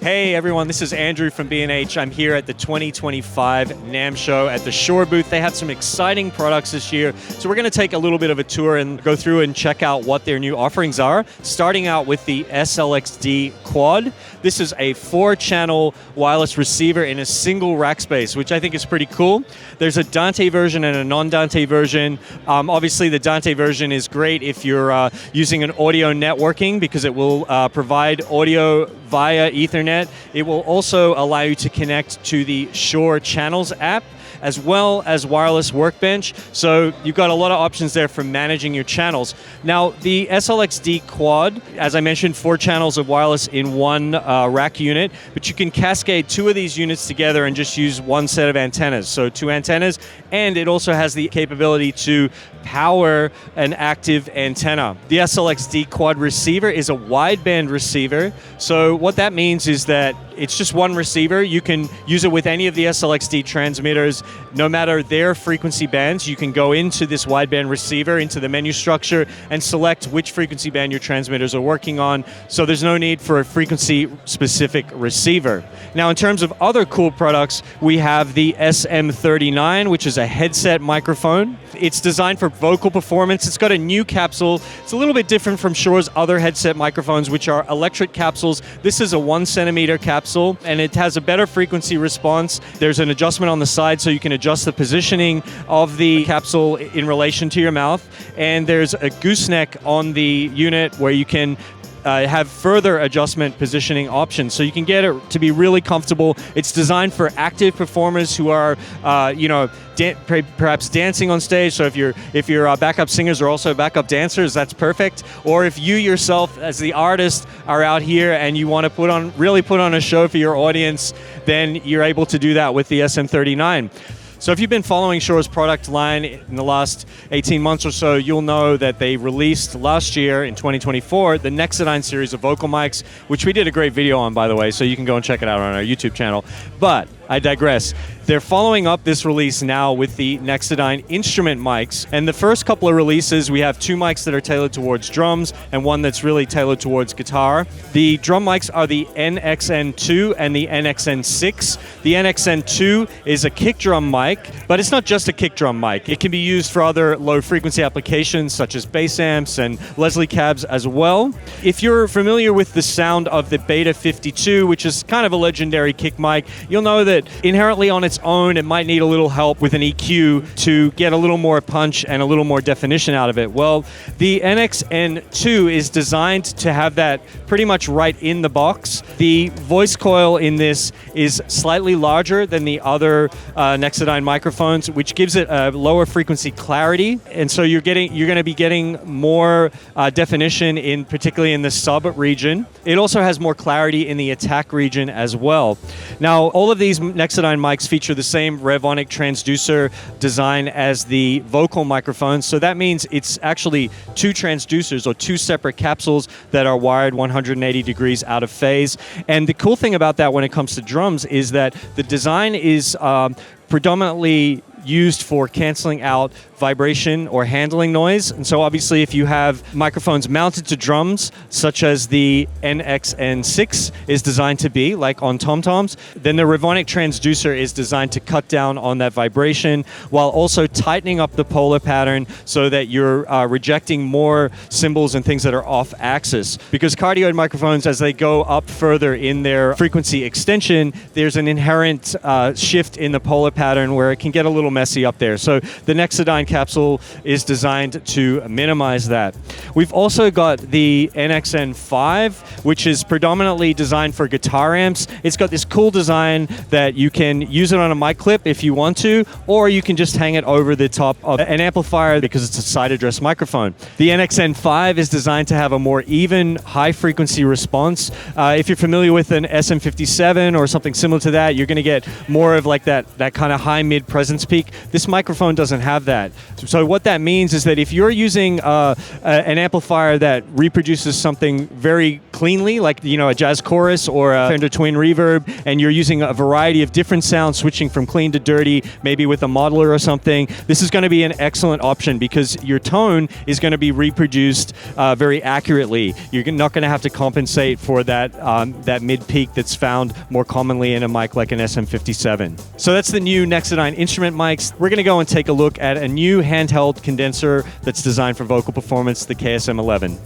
Hey everyone, this is Andrew from B&H. I'm here at the 2025 NAMM show at the Shure booth. They have some exciting products this year, so we're going to take a little bit of a tour and go through and check out what their new offerings are, starting out with the SLXD Quad. This is a 4-channel wireless receiver in a single rack space, which I think is pretty cool. There's a Dante version and a non-Dante version. Obviously, the Dante version is great if you're using an audio networking because it will provide audio via Ethernet. It will also allow you to connect to the Shure Channels app, as well as Wireless Workbench. So you've got a lot of options there for managing your channels. Now, the SLXD Quad, as I mentioned, 4 channels of wireless in one rack unit, but you can cascade 2 of these units together and just use one set of antennas. So 2 antennas, and it also has the capability to power an active antenna. The SLXD Quad receiver is a wideband receiver. So what that means is that it's just one receiver. You can use it with any of the SLXD transmitters, no matter their frequency bands. You can go into this wideband receiver, into the menu structure, and select which frequency band your transmitters are working on. So there's no need for a frequency-specific receiver. Now, in terms of other cool products, we have the SM39, which is a headset microphone. It's designed for vocal performance. It's got a new capsule. It's a little bit different from Shure's other headset microphones, which are electric capsules. This is a 1 centimeter capsule, and it has a better frequency response. There's an adjustment on the side so you can adjust the positioning of the capsule in relation to your mouth. And there's a gooseneck on the unit where you can have further adjustment positioning options, so you can get it to be really comfortable. It's designed for active performers who are, perhaps dancing on stage. So if your backup singers are also backup dancers, that's perfect. Or if you yourself, as the artist, are out here and you want to really put on a show for your audience, then you're able to do that with the SM39. So if you've been following Shure's product line in the last 18 months or so, you'll know that they released last year in 2024 the Nexidine series of vocal mics, which we did a great video on, by the way, so you can go and check it out on our YouTube channel. But I digress. They're following up this release now with the Nexidine instrument mics. And the first couple of releases, we have 2 mics that are tailored towards drums and one that's really tailored towards guitar. The drum mics are the NXN2 and the NXN6. The NXN2 is a kick drum mic, but it's not just a kick drum mic. It can be used for other low frequency applications such as bass amps and Leslie cabs as well. If you're familiar with the sound of the Beta 52, which is kind of a legendary kick mic, you'll know that inherently on its own, it might need a little help with an EQ to get a little more punch and a little more definition out of it. Well, the NXN2 is designed to have that pretty much right in the box. The voice coil in this is slightly larger than the other Nexidine microphones, which gives it a lower frequency clarity, and so you're going to be getting more definition particularly in the sub region. It also has more clarity in the attack region as well. Now, all of these Nexidine mics feature the same Revonic transducer design as the vocal microphones, so that means it's actually 2 transducers or 2 separate capsules that are wired 180 degrees out of phase. And the cool thing about that when it comes to drums is that the design is predominantly used for canceling out vibration or handling noise. And so obviously if you have microphones mounted to drums, such as the NXN6 is designed to be, like on tom-toms, then the Revonic transducer is designed to cut down on that vibration while also tightening up the polar pattern so that you're rejecting more cymbals and things that are off axis. Because cardioid microphones, as they go up further in their frequency extension, there's an inherent shift in the polar pattern where it can get a little messy up there. So the Nexidine capsule is designed to minimize that. We've also got the NXN5, which is predominantly designed for guitar amps. It's got this cool design that you can use it on a mic clip if you want to, or you can just hang it over the top of an amplifier because it's a side address microphone. The NXN5 is designed to have a more even high frequency response. If you're familiar with an SM57 or something similar to that, you're going to get more of like that kind of high mid presence peak speak. This microphone doesn't have that. So what that means is that if you're using an amplifier that reproduces something very cleanly, like a jazz chorus or a Fender Twin Reverb, and you're using a variety of different sounds, switching from clean to dirty, maybe with a modeler or something, this is going to be an excellent option because your tone is going to be reproduced very accurately. You're not going to have to compensate for that mid-peak that's found more commonly in a mic like an SM57. So that's the new Nexodyne instrument mics. We're going to go and take a look at a new handheld condenser that's designed for vocal performance, the KSM11.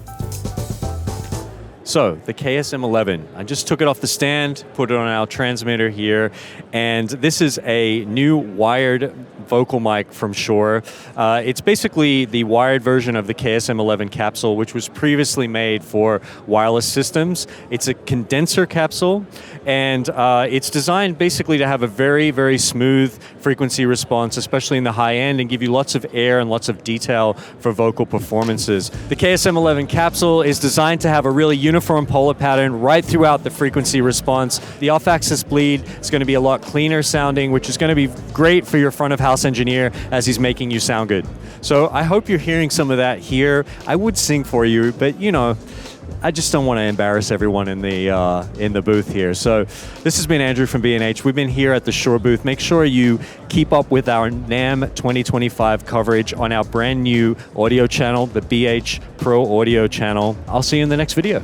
So, the KSM11, I just took it off the stand, put it on our transmitter here, and this is a new wired vocal mic from Shure. It's basically the wired version of the KSM11 capsule, which was previously made for wireless systems. It's a condenser capsule, and it's designed basically to have a very, very smooth frequency response, especially in the high end, and give you lots of air and lots of detail for vocal performances. The KSM11 capsule is designed to have a really uniform polar pattern right throughout the frequency response. The off-axis bleed is going to be a lot cleaner sounding, which is going to be great for your front-of-house engineer as he's making you sound good. So I hope you're hearing some of that here. I would sing for you, but I just don't want to embarrass everyone in the booth here. So this has been Andrew from B&H. We've been here at the Shure booth. Make sure you keep up with our NAMM 2025 coverage on our brand new audio channel, the BH Pro Audio channel. I'll see you in the next video.